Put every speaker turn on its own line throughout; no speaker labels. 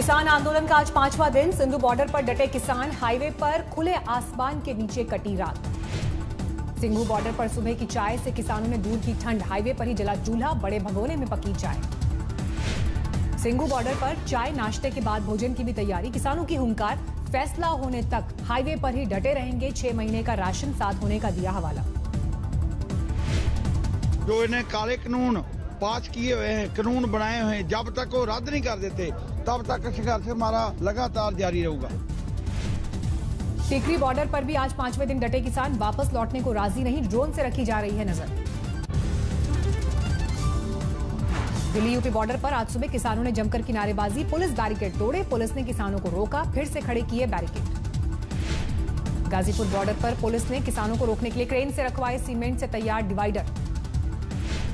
किसान आंदोलन का आज 5वां दिन। सिंधु बॉर्डर पर डटे किसान, हाईवे पर खुले आसमान के नीचे कटी रात। सिंघू बॉर्डर पर सुबह की चाय से किसानों ने दूर की ठंड, हाईवे पर ही जला चूल्हा, बड़े भगोने में पकी चाय। सिंघू बॉर्डर पर चाय नाश्ते के बाद भोजन की भी तैयारी। किसानों की हुंकार, फैसला होने तक हाईवे पर ही डटे रहेंगे। 6 महीने का राशन साथ होने का दिया हवाला।
जो इन्हें काले कानून पास किए हुए हैं, कानून बनाए हुए हैं, जब तक वो रद्द नहीं कर देते तब तक संघर्ष हमारा लगातार जारी रहेगा।
टिकरी बॉर्डर पर भी आज 5वें दिन डटे किसान, वापस लौटने को राजी नहीं। ड्रोन से रखी जा रही है नजर। दिल्ली यूपी बॉर्डर पर आज सुबह किसानों ने जमकर किनारेबाजी, पुलिस बैरिकेड तोड़े। पुलिस ने किसानों को रोका, फिर से खड़े किए बैरिकेड। गाजीपुर बॉर्डर पर पुलिस ने किसानों को रोकने के लिए क्रेन से रखवाए सीमेंट से तैयार डिवाइडर।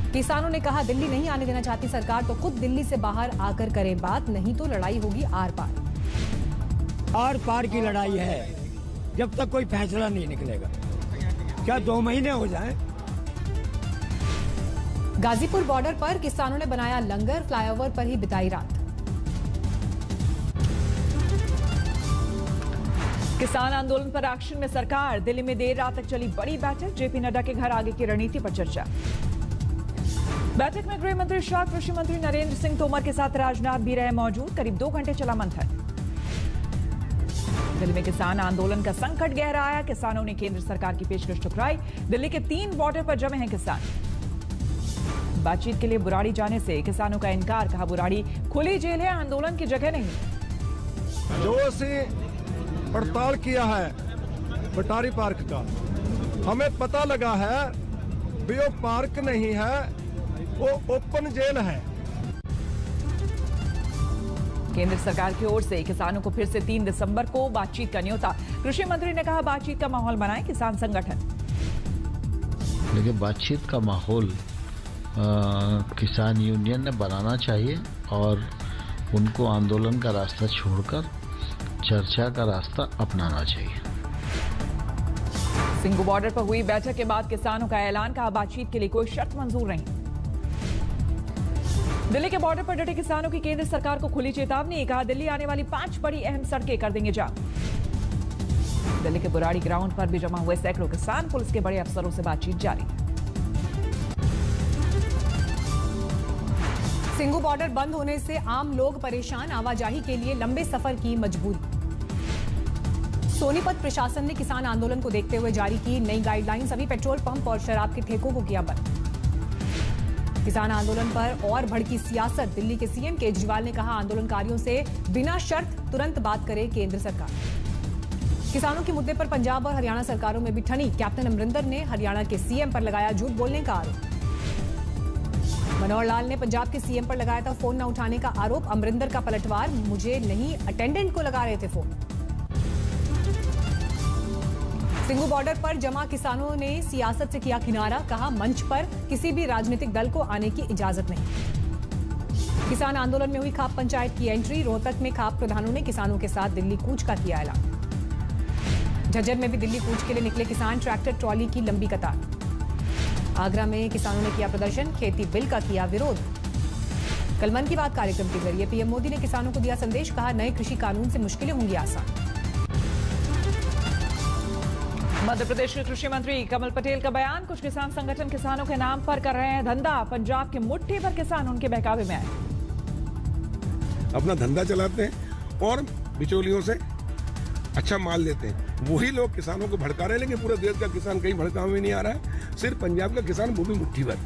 किसानों ने कहा, दिल्ली नहीं आने देना चाहती सरकार तो खुद दिल्ली से बाहर आकर करें बात, नहीं तो लड़ाई होगी आर पार।
आर पार की लड़ाई है, जब तक कोई फैसला नहीं निकलेगा। क्या 2 महीने हो जाएं?
गाजीपुर बॉर्डर पर किसानों ने बनाया लंगर, फ्लाईओवर पर ही बिताई रात।
किसान आंदोलन पर एक्शन में सरकार, दिल्ली में देर रात तक चली बड़ी बैठक। जेपी नड्डा के घर आगे की रणनीति पर चर्चा। बैठक में गृह मंत्री शाह, कृषि मंत्री नरेंद्र सिंह तोमर के साथ राजनाथ भी रहे मौजूद। करीब 2 घंटे चला मंथन। दिल्ली में किसान आंदोलन का संकट गहरा आया। किसानों ने केंद्र सरकार की पेशकश ठुकराई। दिल्ली के 3 बॉर्डर पर जमे हैं किसान। बातचीत के लिए बुराड़ी जाने से किसानों का इनकार, कहा बुराड़ी खुली जेल है, आंदोलन की जगह नहीं।
जो से पड़ताल किया है बटारी पार्क का, हमें पता लगा है भी वो पार्क नहीं है, वो ओपन जेल है।
केंद्र सरकार की ओर से किसानों को फिर से 3 दिसंबर को बातचीत का न्योता। कृषि मंत्री ने कहा, बातचीत का माहौल बनाए किसान संगठन।
लेकिन बातचीत का माहौल किसान यूनियन ने बनाना चाहिए और उनको आंदोलन का रास्ता छोड़कर चर्चा का रास्ता अपनाना चाहिए।
सिंघू बॉर्डर पर हुई बैठक के बाद किसानों का ऐलान, कहा बातचीत के लिए कोई शर्त मंजूर नहीं। दिल्ली के बॉर्डर पर डटे किसानों की केंद्र सरकार को खुली चेतावनी, कहा दिल्ली आने वाली 5 बड़ी अहम सड़कें कर देंगे जाम। दिल्ली के बुराड़ी ग्राउंड पर भी जमा हुए सैकड़ों किसान, पुलिस के बड़े अफसरों से बातचीत जारी।
सिंघू बॉर्डर बंद होने से आम लोग परेशान, आवाजाही के लिए लंबे सफर की मजबूरी। सोनीपत प्रशासन ने किसान आंदोलन को देखते हुए जारी की नई गाइडलाइन। सभी पेट्रोल पंप और शराब के ठेकों को किया बंद। किसान आंदोलन पर और भड़की सियासत। दिल्ली के सीएम केजरीवाल ने कहा, आंदोलनकारियों से बिना शर्त तुरंत बात करे केंद्र सरकार। किसानों के मुद्दे पर पंजाब और हरियाणा सरकारों में भी ठनी। कैप्टन अमरिंदर ने हरियाणा के सीएम पर लगाया झूठ बोलने का आरोप। मनोहर लाल ने पंजाब के सीएम पर लगाया था फोन न उठाने का आरोप। अमरिंदर का पलटवार, मुझे नहीं अटेंडेंट को लगा रहे थे फोन। सिंघू बॉर्डर पर जमा किसानों ने सियासत से किया किनारा, कहा मंच पर किसी भी राजनीतिक दल को आने की इजाजत नहीं। किसान आंदोलन में हुई खाप पंचायत की एंट्री। रोहतक में खाप प्रधानों ने किसानों के साथ दिल्ली कूच का किया ऐलान। झज्जर में भी दिल्ली कूच के लिए निकले किसान, ट्रैक्टर ट्रॉली की लंबी कतार। आगरा में किसानों ने किया प्रदर्शन, खेती बिल का किया विरोध। कल मन की बात कार्यक्रम के जरिए पीएम मोदी ने किसानों को दिया संदेश, कहा नए कृषि कानून से मुश्किलें होंगी आसान।
मध्य प्रदेश के कृषि मंत्री कमल पटेल का बयान, कुछ किसान संगठन किसानों के नाम पर कर रहे हैं धंधा। पंजाब के मुट्ठी भर किसान उनके बहकावे में आए।
अपना धंधा चलाते हैं और बिचौलियों से अच्छा माल देते हैं। वही लोग किसानों को भड़का रहे हैं, लेकिन पूरे देश का किसान कहीं भड़कावे में नहीं आ रहा है। सिर्फ पंजाब का किसान, वो भी मुट्ठी भर।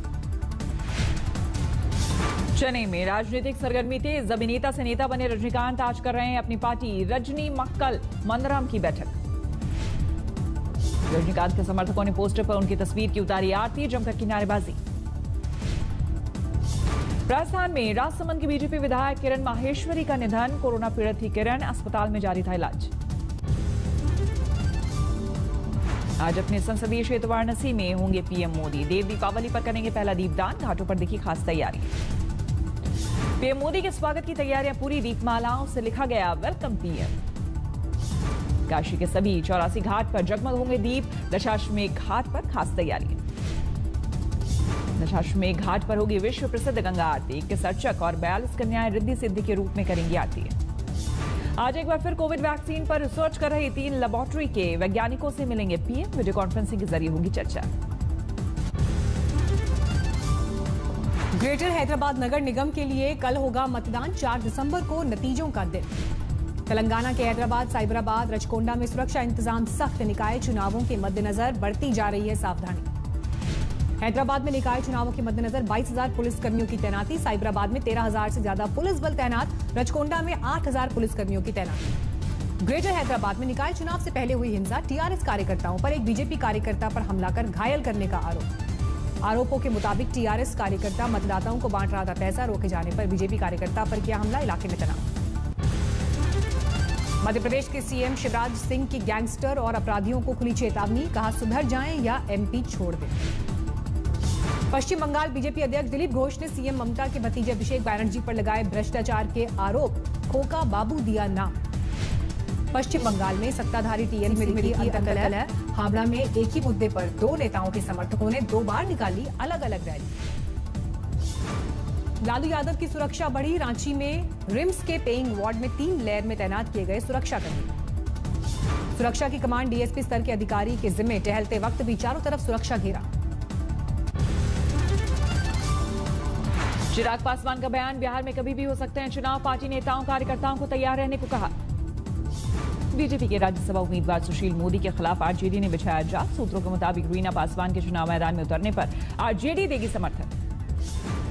चेन्नई में राजनीतिक सरगर्मी तेज। अभिनेता से नेता बने रजनीकांत आज कर रहे हैं अपनी पार्टी रजनी मक्कल मंदराम की बैठक। रजनीकांत के समर्थकों ने पोस्टर पर उनकी तस्वीर की उतारी आरती, जमकर किनारेबाजी। राजस्थान में राजसमंद की बीजेपी विधायक किरण माहेश्वरी का निधन। कोरोना पीड़ित थी किरण, अस्पताल में जारी था इलाज। आज अपने संसदीय क्षेत्र वाराणसी में होंगे पीएम मोदी। देव दीपावली पर करेंगे पहला दीपदान। घाटों पर दिखी खास तैयारी। पीएम मोदी के स्वागत की तैयारियां पूरी। दीपमालाओं से लिखा गया वेलकम पीएम। काशी के सभी 84 घाट पर जगमग होंगे दीप। दशाश्वमेध घाट पर खास तैयारी। दशाश्वमेध घाट पर होगी विश्व प्रसिद्ध गंगा आरती। 21 अर्चक और 42 कन्याएं रिद्धि सिद्धि के रूप में करेंगी आरती। आज एक बार फिर कोविड वैक्सीन पर रिसर्च कर रही 3 लेबोरेटरी के वैज्ञानिकों से मिलेंगे पीएम। वीडियो कॉन्फ्रेंसिंग के जरिए होगी चर्चा।
ग्रेटर हैदराबाद नगर निगम के लिए कल होगा मतदान। 4 दिसंबर को नतीजों का दिन। तेलंगाना के हैदराबाद, साइबराबाद, रचकोंडा में सुरक्षा इंतजाम सख्त। निकाय चुनावों के मद्देनजर बढ़ती जा रही है सावधानी। हैदराबाद में निकाय चुनावों के मद्देनजर 22,000 पुलिसकर्मियों की तैनाती। साइबराबाद में 13,000 से ज्यादा पुलिस बल तैनात। रचकोंडा में 8,000 पुलिसकर्मियों की तैनाती। ग्रेटर हैदराबाद में निकाय चुनाव से पहले हुई हिंसा। टीआरएस कार्यकर्ताओं पर एक बीजेपी कार्यकर्ता पर हमला कर घायल करने का आरोप। आरोपों के मुताबिक टीआरएस कार्यकर्ता मतदाताओं को बांट रहा था पैसा। रोके जाने पर बीजेपी कार्यकर्ता पर किया हमला। इलाके में तनाव। मध्य प्रदेश के सीएम शिवराज सिंह की गैंगस्टर और अपराधियों को खुली चेतावनी। कहा सुधर जाएं या एमपी छोड़ दें। पश्चिम बंगाल बीजेपी अध्यक्ष दिलीप घोष ने सीएम ममता के भतीजे अभिषेक बैनर्जी पर लगाए भ्रष्टाचार के आरोप। खोका बाबू दिया नाम। पश्चिम बंगाल में सत्ताधारी टीएमसी की अंतर्कलह। हावड़ा में एक ही मुद्दे पर 2 नेताओं के समर्थकों ने 2 बार निकाली अलग अलग रैली। लालू यादव की सुरक्षा बढ़ी। रांची में रिम्स के पेइंग वार्ड में 3 लेयर में तैनात किए गए सुरक्षाकर्मी। सुरक्षा की कमांड डीएसपी स्तर के अधिकारी के जिम्मे। टहलते वक्त भी चारों तरफ सुरक्षा घेरा।
चिराग पासवान का बयान। बिहार में कभी भी हो सकते हैं चुनाव। पार्टी नेताओं कार्यकर्ताओं को तैयार रहने को कहा। बीजेपी के राज्यसभा उम्मीदवार सुशील मोदी के खिलाफ आरजेडी ने बिछाया जाल। सूत्रों के मुताबिक रीना पासवान के चुनाव मैदान में उतरने पर आरजेडी देगी समर्थन।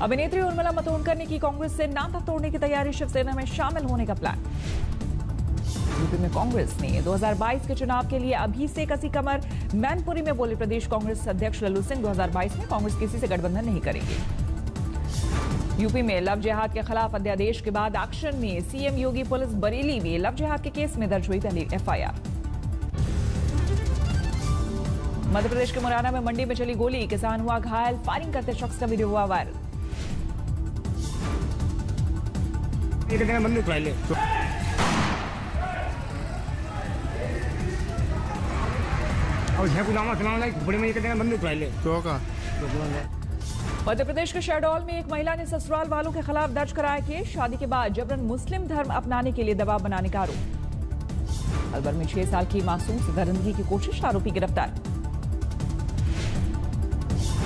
अभिनेत्री उर्मिला मातोंडकर ने की कांग्रेस से नाता तोड़ने की तैयारी। शिवसेना में शामिल होने का प्लान। यूपी में कांग्रेस ने 2022 के चुनाव के लिए अभी से कसी कमर। मैनपुरी में बोले प्रदेश कांग्रेस अध्यक्ष लल्लू सिंह 2022 में कांग्रेस किसी से गठबंधन नहीं करेगी। यूपी में लव जिहाद के खिलाफ अध्यादेश के बाद एक्शन में सीएम योगी। पुलिस बरेली में लव जिहाद के केस में दर्ज हुई पहली एफआईआर। मध्य प्रदेश के मुरैना में मंडी में चली गोली। किसान हुआ घायल। फायरिंग करते शख्स का वीडियो हुआ वायरल। मध्य प्रदेश के शहडोल में एक महिला ने ससुराल वालों के खिलाफ दर्ज कराया केस। शादी के बाद जबरन मुस्लिम धर्म अपनाने के लिए दबाव बनाने का आरोप। अलवर में 6 साल की मासूम से दरिंदगी की कोशिश। आरोपी गिरफ्तार।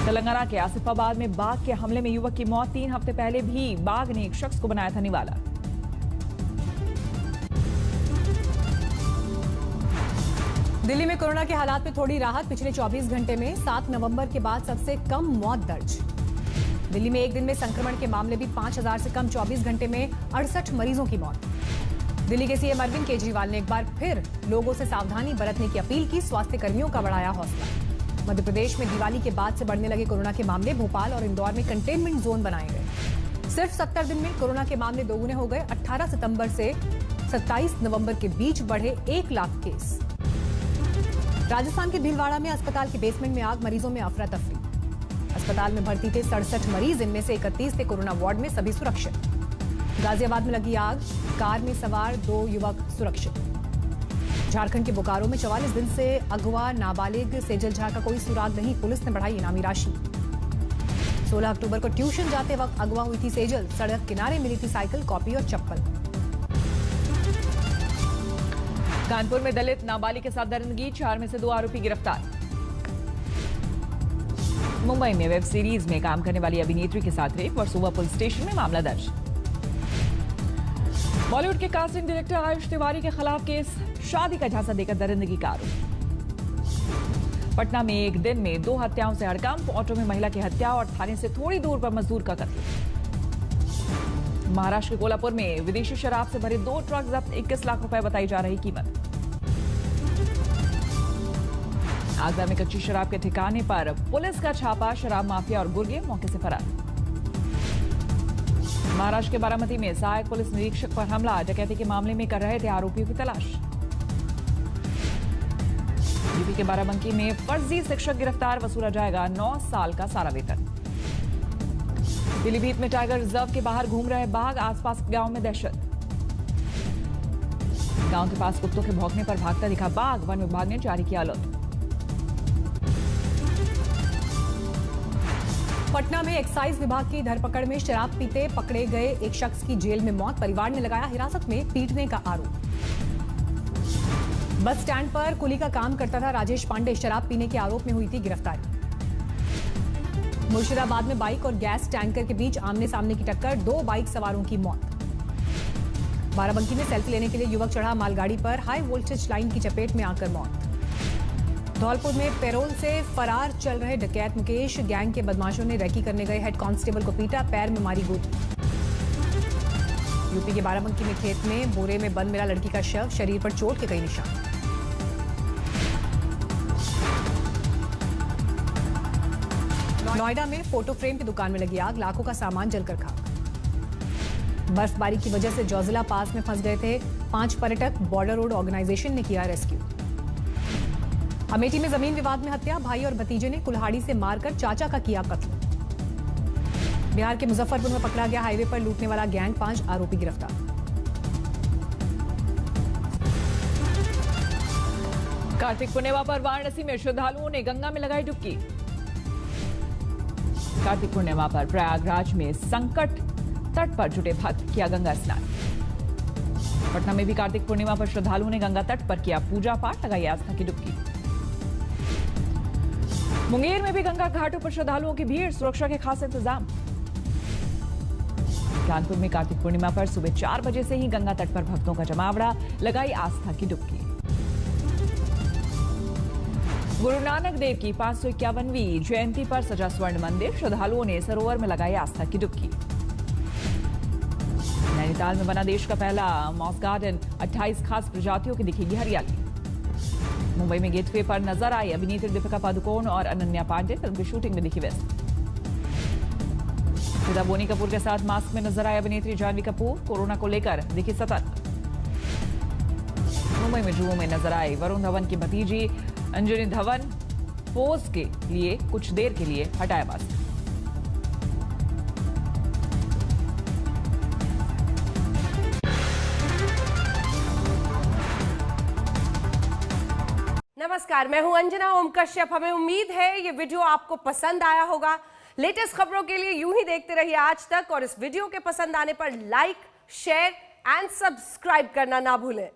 तेलंगाना के आसिफाबाद में बाघ के हमले में युवक की मौत। 3 हफ्ते पहले भी बाघ ने एक शख्स को बनाया था निवाला।
दिल्ली में कोरोना के हालात में थोड़ी राहत। पिछले 24 घंटे में 7 नवंबर के बाद सबसे कम मौत दर्ज। दिल्ली में एक दिन में संक्रमण के मामले भी 5,000 से कम। 24 घंटे में 68 मरीजों की मौत। दिल्ली के सीएम अरविंद केजरीवाल ने एक बार फिर लोगों से सावधानी बरतने की अपील की। स्वास्थ्य कर्मियों का बढ़ाया हौसला। मध्य प्रदेश में दिवाली के बाद से बढ़ने लगे कोरोना के मामले। भोपाल और इंदौर में कंटेनमेंट जोन बनाए गए। सिर्फ 70 दिन में कोरोना के मामले दोगुने हो गए। 18 सितंबर से 27 नवंबर के बीच बढ़े 1 लाख केस। राजस्थान के भीलवाड़ा में अस्पताल के बेसमेंट में आग। मरीजों में अफरा तफरी। अस्पताल में भर्ती थे 67 मरीज। इनमें से 31 थे कोरोना वार्ड में, सभी सुरक्षित। गाजियाबाद में लगी आग। कार में सवार 2 युवक सुरक्षित। झारखंड के बोकारो में 44 दिन से अगवा नाबालिग सेजल झा का कोई सुराग नहीं। पुलिस ने बढ़ाई इनामी राशि। 16 अक्टूबर को ट्यूशन जाते वक्त अगवा हुई थी सेजल। सड़क किनारे मिली थी साइकिल, कॉपी और चप्पल।
कानपुर में दलित नाबालिग के साथ दरिंदगी। 4 में से 2 आरोपी गिरफ्तार। मुंबई में वेब सीरीज में काम करने वाली अभिनेत्री के साथ रेप। वर्सोवा पुलिस स्टेशन में मामला दर्ज। बॉलीवुड के कास्टिंग डायरेक्टर आयुष तिवारी के खिलाफ केस। शादी का झांसा देकर दरिंदगी का आरोप। पटना में एक दिन में 2 हत्याओं से हड़कंप। ऑटो में महिला की हत्या और थाने से थोड़ी दूर पर मजदूर का कत्ल। महाराष्ट्र के कोल्हापुर में विदेशी शराब से भरे 2 ट्रक जब्त। 21 लाख रुपए बताई जा रही कीमत। आगरा में कच्ची शराब के ठिकाने पर पुलिस का छापा। शराब माफिया और गुर्गे मौके से फरार। महाराष्ट्र के बारामती में सहायक पुलिस निरीक्षक पर हमला। डकैती के मामले में कर रहे थे आरोपियों की तलाश। यूपी के बाराबंकी में फर्जी शिक्षक गिरफ्तार। वसूला जाएगा 9 साल का सारा वेतन। पीलीभीत में टाइगर रिजर्व के बाहर घूम रहे बाघ। आसपास गांव में दहशत। गांव के पास कुत्तों के भौंकने पर भागता दिखा बाघ। वन विभाग ने जारी किया अलर्ट। पटना में एक्साइज विभाग की धरपकड़ में शराब पीते पकड़े गए एक शख्स की जेल में मौत। परिवार ने लगाया हिरासत में पीटने का आरोप।
बस स्टैंड पर कुली का काम करता था राजेश पांडे शराब पीने के आरोप में हुई थी गिरफ्तारी। मुर्शिदाबाद में बाइक और गैस टैंकर के बीच आमने सामने की टक्कर, 2 बाइक सवारों की मौत। बाराबंकी में सेल्फी लेने के लिए युवक चढ़ा मालगाड़ी पर, हाई वोल्टेज लाइन की चपेट में आकर मौत। धौलपुर में पैरोल से फरार चल रहे डकैत मुकेश गैंग के बदमाशों ने रेकी करने गए हेड कांस्टेबल को पीटा, पैर में मारी गोली। यूपी के बाराबंकी में खेत में बोरे में बंद मिला लड़की का शव, शरीर पर चोट के कई निशान। नोएडा में फोटो फ्रेम की दुकान में लगी आग, लाखों का सामान जलकर खाक। बर्फबारी की वजह से जोजिला पास में फंस गए थे 5 पर्यटक, बॉर्डर रोड ऑर्गेनाइजेशन ने किया रेस्क्यू। अमेठी में जमीन विवाद में हत्या, भाई और भतीजे ने कुल्हाड़ी से मारकर चाचा का किया कत्ल। बिहार के मुजफ्फरपुर में पकड़ा गया हाईवे पर लूटने वाला गैंग, 5 आरोपी गिरफ्तार।
कार्तिक पूर्णिमा पर वाराणसी में श्रद्धालुओं ने गंगा में लगाई डुबकी। कार्तिक पूर्णिमा पर प्रयागराज में संकट तट पर जुटे भक्त किया गंगा स्नान। पटना में भी कार्तिक पूर्णिमा पर श्रद्धालुओं ने गंगा तट पर किया पूजा पाठ, लगाई आस्था की डुबकी। मुंगेर में भी गंगा घाटों पर श्रद्धालुओं की भीड़, सुरक्षा के खास इंतजाम। कानपुर में कार्तिक पूर्णिमा पर सुबह 4 बजे से ही गंगा तट पर भक्तों का जमावड़ा, लगाई आस्था की डुबकी। गुरु नानक देव की 551वीं जयंती पर सजा स्वर्ण मंदिर, श्रद्धालुओं ने सरोवर में लगाई आस्था की डुबकी। नैनीताल में बना देश का पहला मॉस गार्डन, 28 खास प्रजातियों की दिखेगी हरियाली। मुंबई में गेटवे पर नजर आई अभिनेत्री दीपिका पादुकोण और अनन्या पांडे, फिल्म की शूटिंग में दिखी व्यस्त। फिदा बोनी कपूर के साथ मास्क में नजर आई अभिनेत्री जानवी कपूर, कोरोना को लेकर दिखी सतर्क। मुंबई में जुहू में नजर आई वरुण धवन की भतीजी अंजनी धवन, पोज के लिए कुछ देर के लिए हटाया मास्क।
नमस्कार, मैं हूं अंजना ओम कश्यप। हमें उम्मीद है ये वीडियो आपको पसंद आया होगा। लेटेस्ट खबरों के लिए यूं ही देखते रहिए आज तक, और इस वीडियो के पसंद आने पर लाइक, शेयर एंड सब्सक्राइब करना ना भूलें।